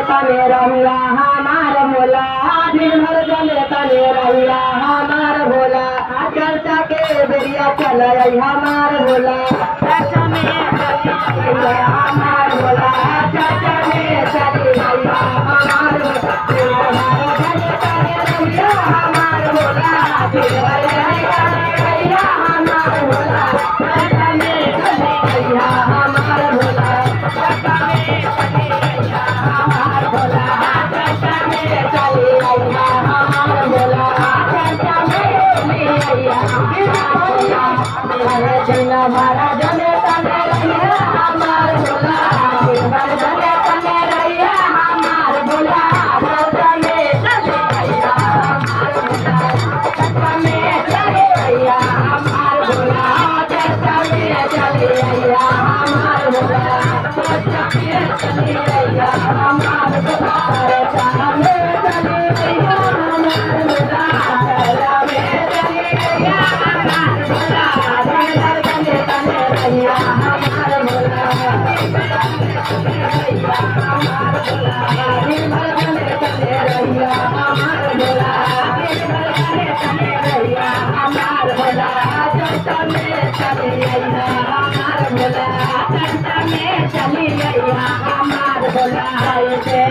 तने रहिया हमार भोला दिन भर जले तने रहिया हमार भोला चर्चा के बेरिया चल हमार भोला चर्चा में हमार भोला चर्चा में चली हमार भोला हमार भोला दिन भर रहिया हमार भोला चर्चा में चली हमार भोला चर्चा में चली हमार भोला चर्चा में चली हमार भोला चर्चा में दिन भर जले तने रहिया हमार भोला दिन भर जले तने रहिया हमार भोला चर्चा में चली हमार भोला चर्चा में चली हमार भोला चर्चा में चली हमार भोला चर्चा में चली हमार भोला चर्चा में चली हमार भोला चर्चा में चली हमार भोला दिन भर जले तने रहिया हमार भोला दिन भर जले तने रहिया हमार भोला दिन भर जले तने रहिया हमार भोला चर्चा में चली हमार भोला चर्चा में चली हमार भोला कैसे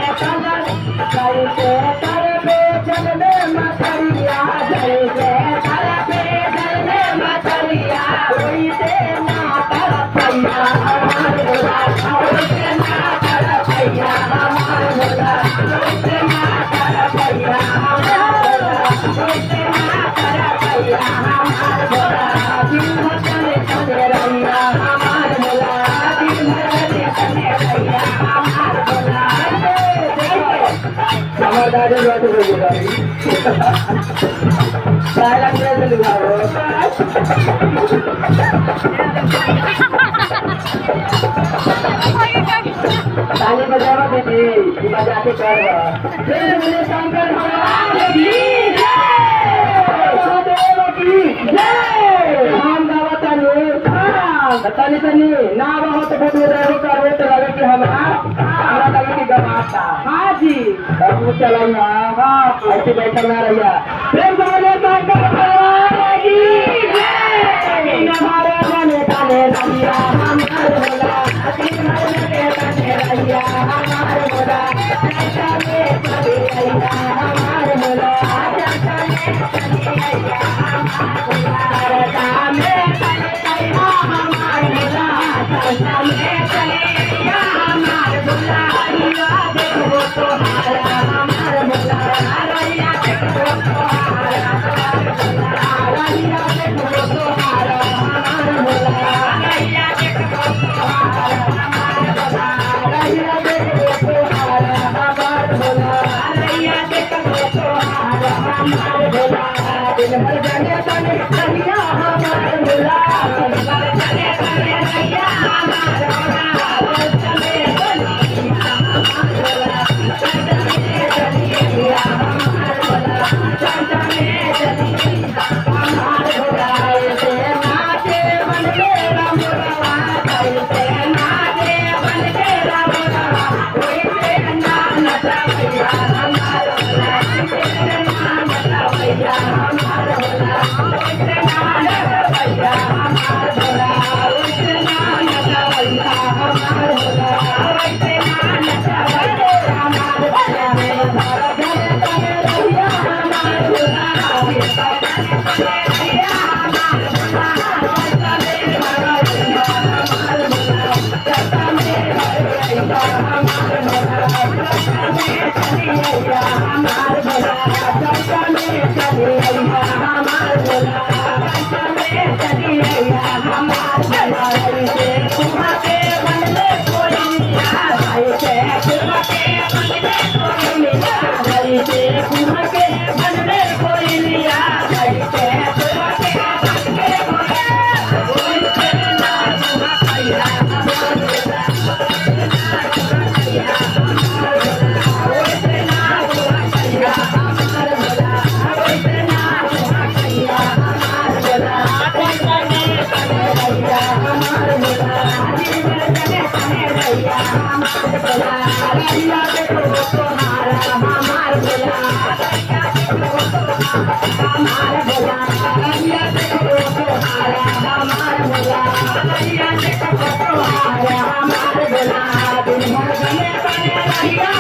कर पे चलने मछलिया जैसे कर पे चलने मछलिया वैसे ना कर पैया हमार भोला वैसे ना कर पैया हमार भोला वैसे ना कर पैया हमार भोला वैसे ना कर पैया हमार भोला दिन भर चले चले रहिया हमार भोला दिन भर चले चले रहिया हमार भोला हमार दादा बात हो गई सारा प्रेम लगाओ ताली बजाओ बेटी बजा के कर बोले शंकर भगवान की जय सदैव की जय हम गावतनी तनी तनी ना बहुत बोल रहे हो कर तो लगे कि हमरा लगे कि गवाता हां जी अब चलो ना हां ऐसे बैठा ना रहिया प्रेम से बोले शंकर भगवान की जय हमारे बने तने रहिया हमार भोला दिन भर जले तने रहिया हमार भोला चर्चा में चली हमार भोला चर्चा में चली हमार भोला चर्चा में चली हमार भोला चर्चा में चली हमार भोला रैया देखो तोहारा हमार भोला रैया देखो तोहारा रैया देखो तोहारा हमार भोला रैया देखो तोहारा हमार भोला रैया देखो तोहारा हमार भोला रैया देखो तोहारा हमार भोला दिन भर जले तने रहिया हमार भोला दिन भर जले तने रहिया हमार भोला चर्चा में चली हमार भोला चर्चा में चली हमार भोला चर्चा में चली हमार भोला ऐसे नाचे बन के रामोला ऐसे नाचे बन के रामोला वैसे ना नचा भैया हमार भोला वैसे ना नचा भैया हमार भोला वैसे ना नचा भैया हमार भोला वैसे ना नचा भैया हमार भोला वैसे ना नचा भैया हमार भोला दिन भर जले तने रहिया हमार भोला दिन भर जले तने रहिया हमार भोला चर्चा में भर रहिया हमार भोला चर्चा में भर रहिया हमार भोला चर्चा में चली हमार भोला चर्चा में चली हमार भोला चर्चा में चली हमार भोला ऐसे कुआं के बनले कोई मिया ऐसे कुआं के बनले कोई मिया ऐसे कुआं के बनले कोई मिया ऐसे कुआं के बनले कोई ना कुआं पैया हमार भोला वैसे ना कुआं पैया हमार भोला वैसे ना कुआं पैया हमार भोला चर्चा में चले रहिया हमार भोला दिन भर जले तने रहिया हमार भोला रहिया देखो तुम्हारा हमार भोला हमार भोला कन्हैया देखो तुम्हारा हमार भोला कन्हैया देखो तुम्हारा हमार भोला दिन भर गले बने रहिया